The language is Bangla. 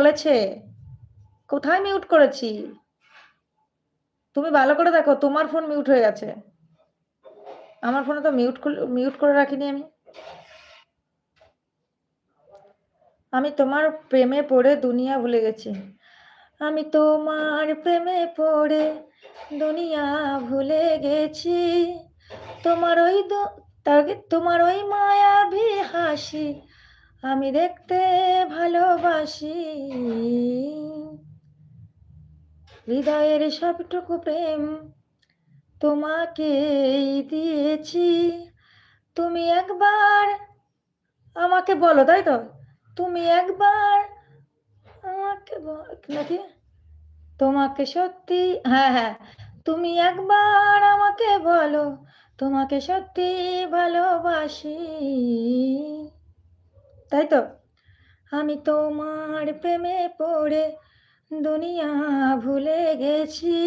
বলেছে? কোথায় মিউট করেছি? তুমি ভালো করে দেখো, তোমার ফোন মিউট হয়ে গেছে। আমার ফোনে তো মিউট করে রাখিনি আমি। আমি তোমার প্রেমে পড়ে দুনিয়া ভুলে গেছি। আমি তোমার প্রেমে পড়ে দুনিয়া ভুলে গেছি। তোমার ওই তোমার ওই মায়াবী হাসি আমি দেখতে ভালোবাসি। হৃদয়ের সবটুকু প্রেম তোমাকেই দিয়েছি। তুমি একবার আমাকে বলো, তাই তো? তুমি একবার আমাকে নাকি? তোমাকে সত্যি, হ্যাঁ, হ্যাঁ। তুমি একবার আমাকে বলো, তোমাকে সত্যি ভালোবাসি। তাই তো? আমি তোমার প্রেমে পড়ে দুনিয়া ভুলে গেছি।